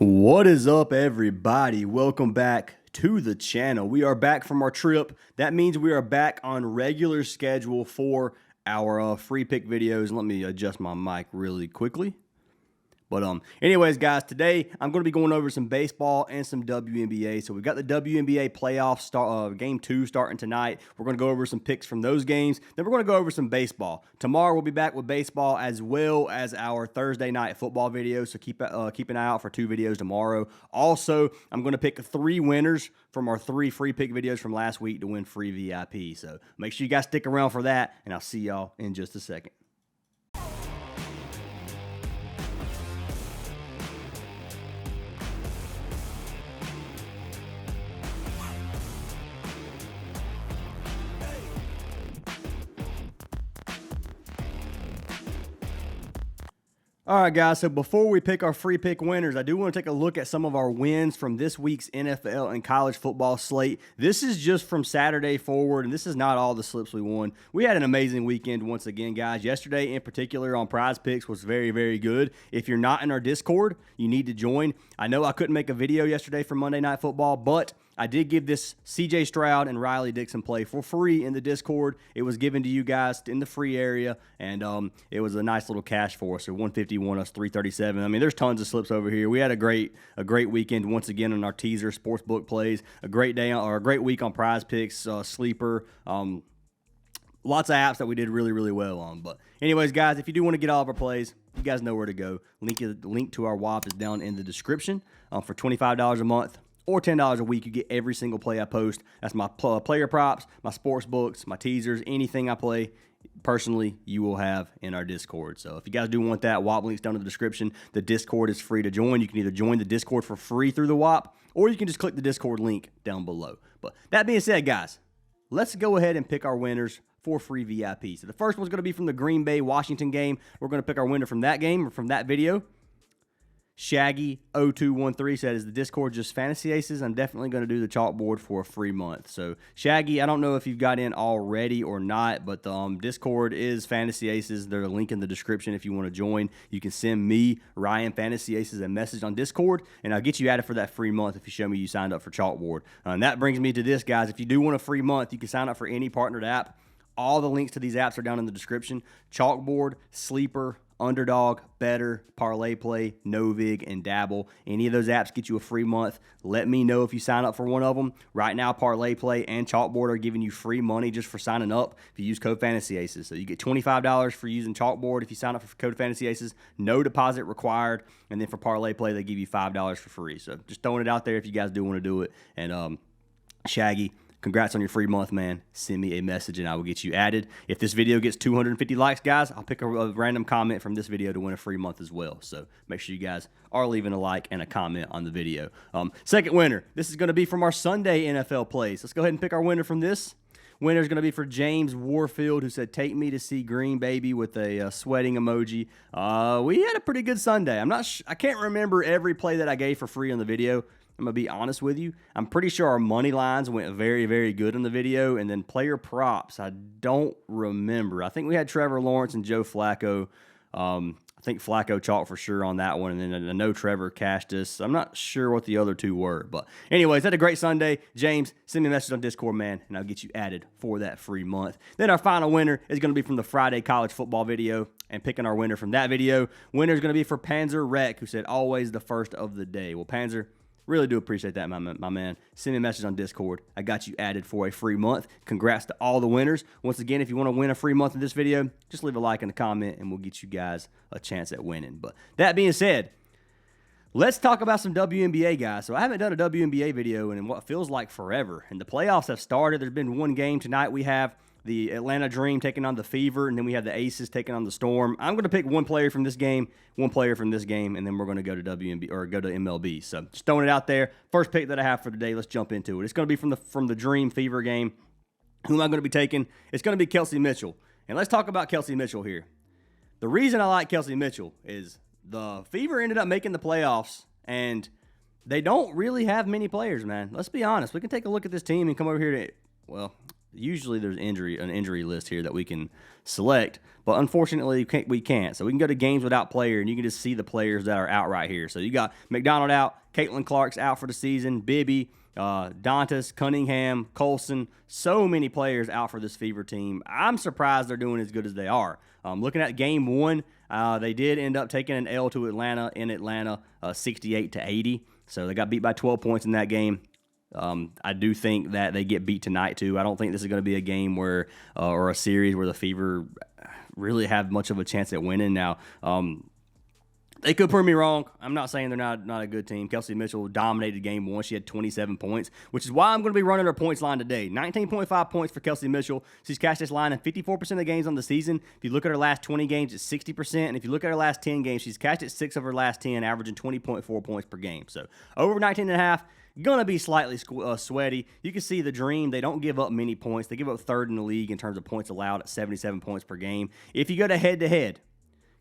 What is up, everybody? Welcome back to the channel. We are back from our trip. That means we are back on regular schedule for our free pick videos. Let me adjust my mic really quickly. But anyways, guys, today I'm going to be going over some baseball and some WNBA. So we've got the WNBA playoff game 2 starting tonight. We're going to go over some picks from those games. Then we're going to go over some baseball. Tomorrow we'll be back with baseball as well as our Thursday night football video. So keep an eye out for 2 videos tomorrow. Also, I'm going to pick 3 winners from our 3 free pick videos from last week to win free VIP. So make sure you guys stick around for that, and I'll see y'all in just a second. All right, guys, so before we pick our free pick winners, I do want to take a look at some of our wins from this week's NFL and college football slate. This is just from Saturday forward, and this is not all the slips we won. We had an amazing weekend once again, guys. Yesterday, in particular, on Prizepicks was very, very good. If you're not in our Discord, you need to join. I know I couldn't make a video yesterday for Monday Night Football, but I did give this CJ Stroud and Riley Dixon play for free in the Discord. It was given to you guys in the free area, and it was a nice little cash for us. So 150 won us 337. I mean, there's tons of slips over here. We had a great weekend once again on our teaser sportsbook plays. A great day or a great week on Prizepicks, sleeper. Lots of apps that we did really, really well on. But anyways, guys, if you do want to get all of our plays, you guys know where to go. Link to our WAP is down in the description. For $25 a month or $10 a week, you get every single play I post. That's my player props, my sports books, my teasers, anything I play. Personally, you will have in our Discord. So if you guys do want that, WAP link's down in the description. The Discord is free to join. You can either join the Discord for free through the WAP, or you can just click the Discord link down below. But that being said, guys, let's go ahead and pick our winners for free VIP. So the first one's going to be from the Green Bay Washington game. We're going to pick our winner from that game or from that video. Shaggy0213 said, is the Discord just fantasy aces? I'm definitely going to do the chalkboard for a free month. So Shaggy, I don't know if you've got in already or not, but the Discord is fantasy aces. There's a link in the description if you want to join. You can send me, Ryan Fantasy Aces, a message on Discord, and I'll get you added for that free month if you show me you signed up for chalkboard. And that brings me to this, guys. If you do want a free month, you can sign up for any partnered app. All the links to these apps are down in the description. Chalkboard, Sleeper, Underdog, Better, Parlay Play, Novig, and Dabble. Any of those apps get you a free month. Let me know if you sign up for one of them. Right now, Parlay Play and Chalkboard are giving you free money just for signing up if you use code Fantasy Aces. So you get $25 for using Chalkboard if you sign up for code Fantasy Aces. No deposit required. And then for Parlay Play, they give you $5 for free. So just throwing it out there if you guys do want to do it. And Shaggy, congrats on your free month, man. Send me a message and I will get you added. If this video gets 250 likes, guys, I'll pick a random comment from this video to win a free month as well. So make sure you guys are leaving a like and a comment on the video. Second winner, this is going to be from our Sunday NFL plays. Let's go ahead and pick our winner from this. Winner is going to be for James Warfield, who said, take me to see Green Baby with a sweating emoji. We had a pretty good Sunday. I can't remember every play that I gave for free on the video. I'm going to be honest with you. I'm pretty sure our money lines went very, very good in the video. And then player props, I don't remember. I think we had Trevor Lawrence and Joe Flacco. I think Flacco chalked for sure on that one. And then I know Trevor cashed us. I'm not sure what the other 2 were. But anyways, had a great Sunday. James, send me a message on Discord, man, and I'll get you added for that free month. Then our final winner is going to be from the Friday college football video. And picking our winner from that video. Winner is going to be for Panzer Rec, who said, always the first of the day. Well, Panzer, really do appreciate that, my man. Send me a message on Discord. I got you added for a free month. Congrats to all the winners. Once again, if you want to win a free month in this video, just leave a like and a comment, and we'll get you guys a chance at winning. But that being said, let's talk about some WNBA, guys. So I haven't done a WNBA video in what feels like forever. And the playoffs have started. There's been one game tonight. We have the Atlanta Dream taking on the Fever, and then we have the Aces taking on the Storm. I'm going to pick one player from this game, one player from this game, and then we're going to go to WNBA or go to MLB. So just throwing it out there. First pick that I have for today. Let's jump into it. It's going to be from the Dream Fever game. Who am I going to be taking? It's going to be Kelsey Mitchell. And let's talk about Kelsey Mitchell here. The reason I like Kelsey Mitchell is the Fever ended up making the playoffs, and they don't really have many players, man. Let's be honest. We can take a look at this team and come over here to, well, Usually there's an injury list here that we can select, but unfortunately we can't. So we can go to games without player, and you can just see the players that are out right here. So you got McDonald out, Caitlin Clark's out for the season, Bibby, Dantas, Cunningham, Colson, so many players out for this Fever team. I'm surprised they're doing as good as they are. Looking at game one, they did end up taking an L to Atlanta in Atlanta, 68-80. So they got beat by 12 points in that game. I do think that they get beat tonight too. I don't think this is going to be a game where or a series where the Fever really have much of a chance at winning. Now, they could prove me wrong. I'm not saying they're not a good team. Kelsey Mitchell dominated game one. She had 27 points, which is why I'm going to be running her points line today. 19.5 points for Kelsey Mitchell. She's cashed this line in 54% of the games on the season. If you look at her last 20 games, it's 60%. And if you look at her last 10 games, she's cashed it 6 of her last 10, averaging 20.4 points per game. So over 19.5. Going to be slightly sweaty. You can see the Dream. They don't give up many points. They give up third in the league in terms of points allowed at 77 points per game. If you go to head-to-head,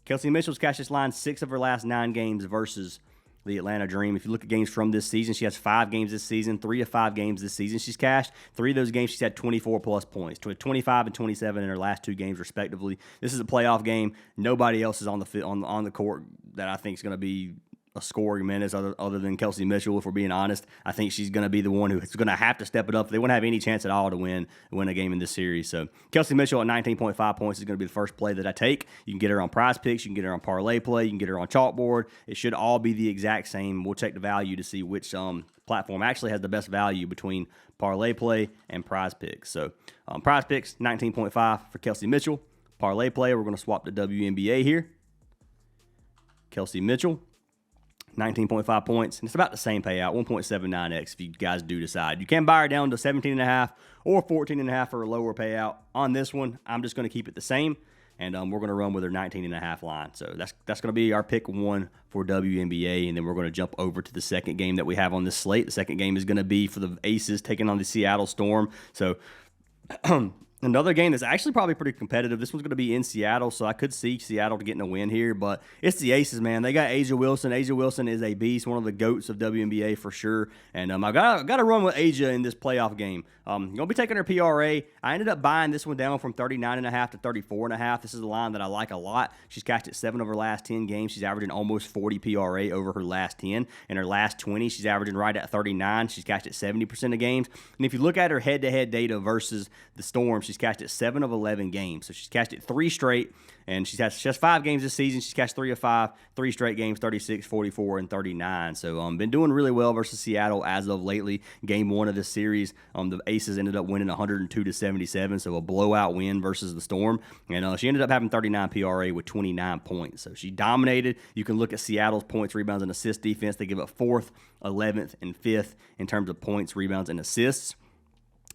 Kelsey Mitchell's cashed this line 6 of her last 9 games versus the Atlanta Dream. If you look at games from this season, she has 5 games this season, 3 of 5 games this season she's cashed. 3 of those games she's had 24-plus points, 25 and 27 in her last 2 games respectively. This is a playoff game. Nobody else is on the court that I think is going to be a scoring menace other than Kelsey Mitchell, if we're being honest. I think she's going to be the one who's going to have to step it up. They won't have any chance at all to win a game in this series. So Kelsey Mitchell at 19.5 points is going to be the first play that I take. You can get her on Prizepicks. You can get her on Parlay Play. You can get her on Chalkboard. It should all be the exact same. We'll check the value to see which platform actually has the best value between Parlay Play and Prizepicks. So Prizepicks, 19.5 for Kelsey Mitchell. Parlay Play, we're going to swap to WNBA here. Kelsey Mitchell, 19.5 points, and it's about the same payout, 1.79x if you guys do decide. You can buy her down to 17.5 or 14.5 for a lower payout. On this one, I'm just going to keep it the same, and we're going to run with her 19.5 line. So that's going to be our pick 1 for WNBA, and then we're going to jump over to the second game that we have on this slate. The second game is going to be for the Aces taking on the Seattle Storm. So another game that's actually probably pretty competitive. This one's going to be in Seattle, so I could see Seattle getting a win here, but it's the Aces, man. They got Asia Wilson. Asia Wilson is a beast, one of the GOATs of WNBA for sure, and I got to run with Asia in this playoff game. Going to be taking her PRA. I ended up buying this one down from 39.5 to 34.5. This is a line that I like a lot. She's cashed it 7 of her last 10 games. She's averaging almost 40 PRA over her last 10. In her last 20, she's averaging right at 39. She's cashed it 70% of games. And if you look at her head-to-head data versus the Storm, she's cashed it 7 of 11 games. So she's cashed it 3 straight, and she has 5 games this season. She's cashed 3 of 5, 3 straight games, 36, 44, and 39. So been doing really well versus Seattle as of lately. Game 1 of this series, the Aces ended up winning 102-77, so a blowout win versus the Storm. And she ended up having 39 PRA with 29 points. So she dominated. You can look at Seattle's points, rebounds, and assist defense. They give up 4th, 11th, and 5th in terms of points, rebounds, and assists.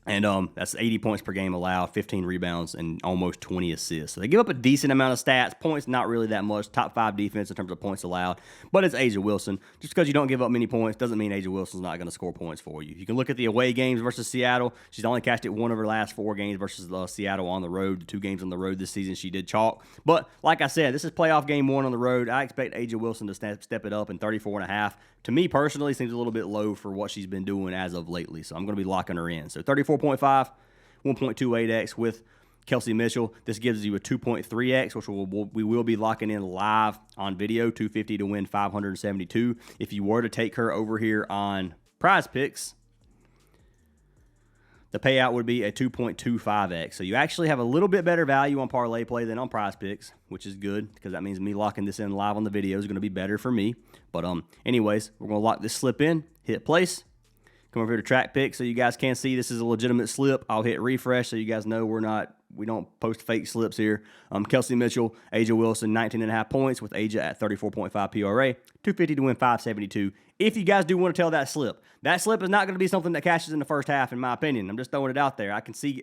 And that's 80 points per game allowed, 15 rebounds, and almost 20 assists. So they give up a decent amount of stats. Points, not really that much. Top 5 defense in terms of points allowed. But it's Asia Wilson. Just because you don't give up many points doesn't mean Asia Wilson's not going to score points for you. You can look at the away games versus Seattle. She's only cashed it 1 of her last 4 games versus Seattle on the road. The 2 games on the road this season, she did chalk. But like I said, this is playoff game 1 on the road. I expect Asia Wilson to step it up in 34.5. To me personally, seems a little bit low for what she's been doing as of lately. So I'm going to be locking her in. So 34.5, 1.28x with Kelsey Mitchell. This gives you a 2.3x, which we will be locking in live on video, 250 to win 572. If you were to take her over here on Prizepicks, the payout would be a 2.25x. So you actually have a little bit better value on Parlay Play than on Prizepicks, which is good because that means me locking this in live on the video is going to be better for me. But anyways, we're going to lock this slip in, hit place, come over here to Track Pick so you guys can see this is a legitimate slip. I'll hit refresh so you guys know we don't post fake slips here. Kelsey Mitchell, Asia Wilson, 19.5 points with Asia at 34.5 PRA, 250 to win 572. If you guys do want to tell that slip is not going to be something that cashes in the first half, in my opinion. I'm just throwing it out there. I can see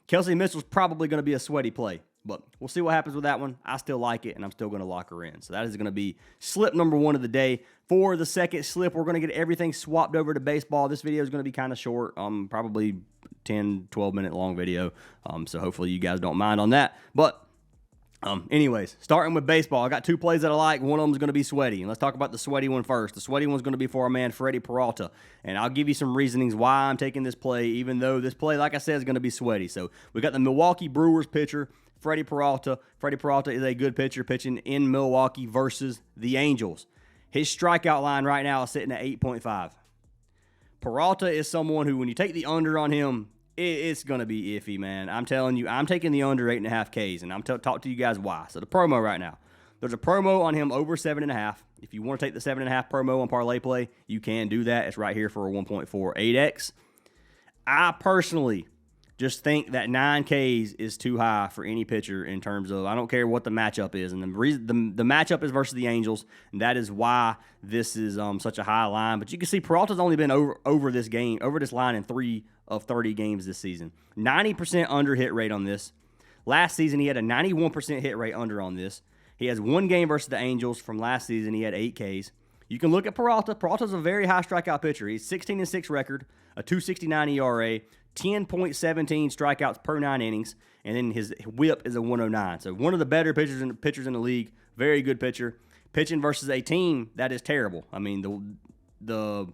Kelsey Mitchell's probably going to be a sweaty play, but we'll see what happens with that one. I still like it, and I'm still going to lock her in. So that is going to be slip number 1 of the day. For the second slip, we're going to get everything swapped over to baseball. This video is going to be kind of short, probably 10, 12-minute long video, so hopefully you guys don't mind on that. But Anyways, starting with baseball, I got two plays that I like. One of them is going to be sweaty. And let's talk about the sweaty one first. The sweaty one's going to be for our man, Freddie Peralta. And I'll give you some reasonings why I'm taking this play, even though this play, like I said, is going to be sweaty. So we got the Milwaukee Brewers pitcher, Freddie Peralta. Freddie Peralta is a good pitcher pitching in Milwaukee versus the Angels. His strikeout line right now is sitting at 8.5. Peralta is someone who, when you take the under on him, it's going to be iffy, man. I'm telling you, I'm taking the under 8.5 Ks, and I'm talk to you guys why. So the promo right now. There's a promo on him over 7.5. If you want to take the 7.5 promo on parlay play, you can do that. It's right here for a 1.48x. I personally just think that 9 Ks is too high for any pitcher in terms of, I don't care what the matchup is. And the reason the matchup is versus the Angels, and that is why this is such a high line. But you can see Peralta's only been over this line in 3 of 30 games this season. 90% under hit rate on this. Last season, he had a 91% hit rate under on this. He has one game versus the Angels from last season. He had 8 Ks. You can look at Peralta. Peralta's a very high strikeout pitcher. He's 16-6 record, a 2.69 ERA, 10.17 strikeouts per 9 innings, and then his whip is a 109. So one of the better pitchers in the league. Very good pitcher. Pitching versus a team that is terrible. I mean, the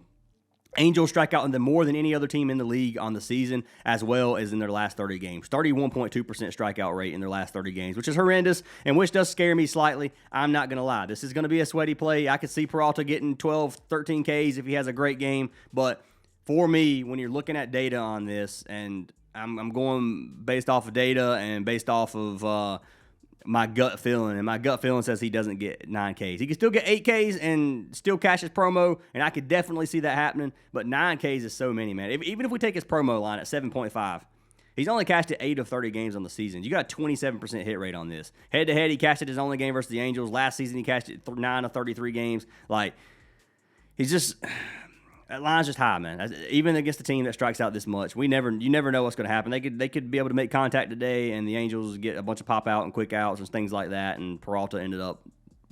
Angels strike out on them more than any other team in the league on the season, as well as in their last 30 games. 31.2% strikeout rate in their last 30 games, which is horrendous and which does scare me slightly. I'm not going to lie. This is going to be a sweaty play. I could see Peralta getting 12, 13 Ks if he has a great game. But for me, when you're looking at data on this, and I'm going based off of data and based off of my gut feeling, and my gut feeling says he doesn't get 9 Ks. He can still get 8 Ks and still cash his promo, and I could definitely see that happening, but 9 Ks is so many, man. Even if we take his promo line at 7.5, he's only cashed it 8 of 30 games on the season. You got a 27% hit rate on this. Head-to-head, he cashed it his only game versus the Angels. Last season, he cashed it 9 of 33 games. Like, he's just... That line's just high, man. Even against a team that strikes out this much, you never know what's going to happen. They could be able to make contact today, and the Angels get a bunch of pop out and quick outs and things like that. And Peralta ended up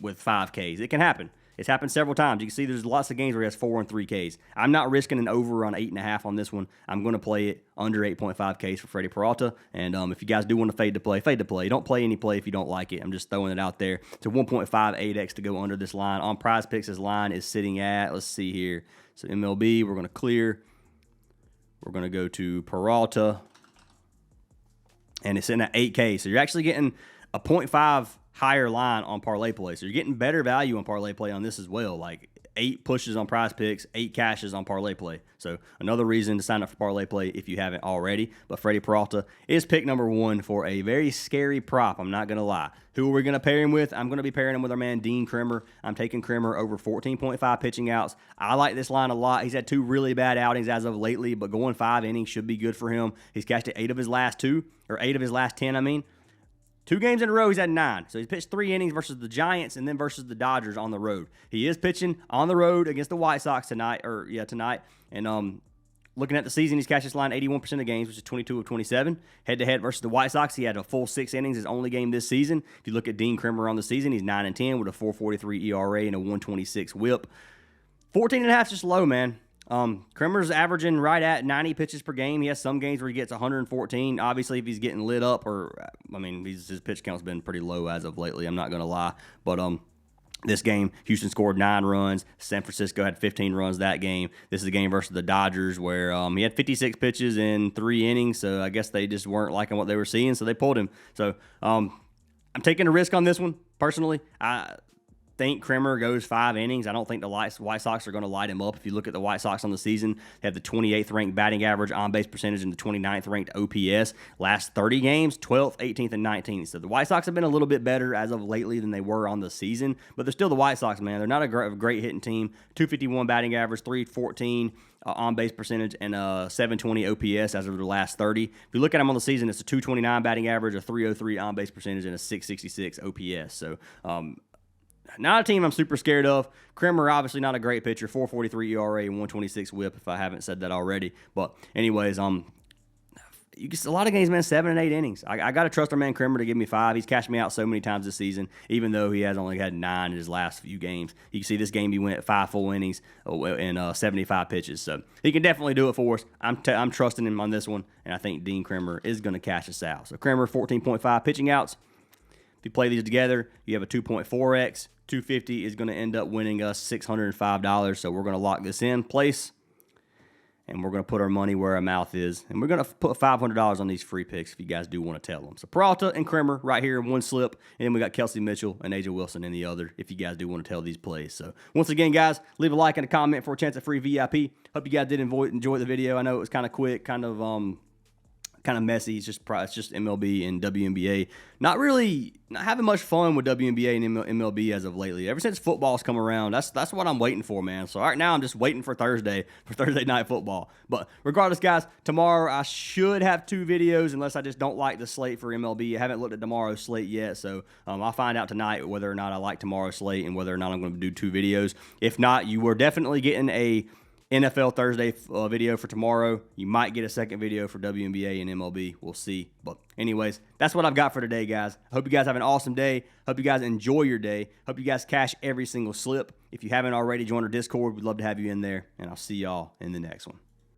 with 5 Ks. It can happen. It's happened several times. You can see there's lots of games where he has 4 and 3 Ks. I'm not risking an over on 8.5 on this one. I'm going to play it under 8.5 Ks for Freddie Peralta. And if you guys do want to fade to play. Don't play any play if you don't like it. I'm just throwing it out there. It's a 1.58x to go under this line. On Prizepicks, his line is sitting at, let's see here. So MLB, we're going to clear. We're going to go to Peralta. And it's sitting at 8K. So you're actually getting a 0.5 higher line on parlay play. So you're getting better value on parlay play on this as well. Like 8 pushes on Prizepicks, 8 cashes on parlay play. So another reason to sign up for parlay play if you haven't already. But Freddie Peralta is pick number 1 for a very scary prop. I'm not going to lie. Who are we going to pair him with? I'm going to be pairing him with our man Dean Kremer. I'm taking Kremer over 14.5 pitching outs. I like this line a lot. He's had 2 really bad outings as of lately, but going 5 innings should be good for him. He's cashed it 8 of his last 10, I mean. 2 games in a row, he's had 9. So he's pitched 3 innings versus the Giants and then versus the Dodgers on the road. He is pitching on the road against the White Sox tonight. And looking at the season, he's cashed his line 81% of games, which is 22 of 27. Head-to-head versus the White Sox, he had a full 6 innings, his only game this season. If you look at Dean Kremer on the season, he's 9-10 with a 4.43 ERA and a 1.26 whip. 14.5 is just low, man. Kremer's averaging right at 90 pitches per game. He has some games where he gets 114. Obviously, if he's getting lit up, his pitch count's been pretty low as of lately. I'm not going to lie. But this game, Houston scored 9 runs. San Francisco had 15 runs that game. This is a game versus the Dodgers where he had 56 pitches in 3 innings. So I guess they just weren't liking what they were seeing, so they pulled him. So I'm taking a risk on this one, personally. I think Kremer goes 5 innings. I don't think the White Sox are going to light him up. If you look at the White Sox on the season, they have the 28th ranked batting average, on-base percentage, and the 29th ranked OPS. Last 30 games, 12th, 18th, and 19th. So the White Sox have been a little bit better as of lately than they were on the season, but they're still the White Sox, man. They're not a great hitting team. 251 batting average, 314 on-base percentage, and a 720 OPS as of the last 30. If you look at them on the season, it's a 229 batting average, a 303 on-base percentage, and a 666 OPS. So, not a team I'm super scared of. Kremer, obviously not a great pitcher. 4.43 ERA, 1.26 whip, if I haven't said that already. But anyways, you get a lot of games, man, 7 and 8 innings. I got to trust our man Kremer to give me 5. He's cashed me out so many times this season, even though he has only had 9 in his last few games. You can see this game he went 5 full innings and 75 pitches. So he can definitely do it for us. I'm trusting him on this one, and I think Dean Kremer is going to cash us out. So Kremer, 14.5 pitching outs. If you play these together, you have a 2.4x. 250 is going to end up winning us $605. So we're going to lock this in place, and we're going to put our money where our mouth is. And we're going to put $500 on these free picks if you guys do want to tell them. So Peralta and Kremer right here in one slip. And then we got Kelsey Mitchell and AJ Wilson in the other if you guys do want to tell these plays. So once again, guys, leave a like and a comment for a chance at free VIP. Hope you guys did enjoy the video. I know it was kind of quick, kind of messy. It's just MLB and WNBA. Not having much fun with WNBA and MLB as of lately. Ever since football's come around, that's what I'm waiting for, man. So right now I'm just waiting for Thursday night football. But regardless, guys, tomorrow I should have 2 videos unless I just don't like the slate for MLB. I haven't looked at tomorrow's slate yet, so I'll find out tonight whether or not I like tomorrow's slate and whether or not I'm going to do 2 videos. If not, you are definitely getting a NFL Thursday video for tomorrow. You might get a second video for WNBA and MLB. We'll see. But anyways, that's what I've got for today, guys. I hope you guys have an awesome day. Hope you guys enjoy your day. Hope you guys cash every single slip. If you haven't already, join our Discord. We'd love to have you in there. And I'll see y'all in the next one.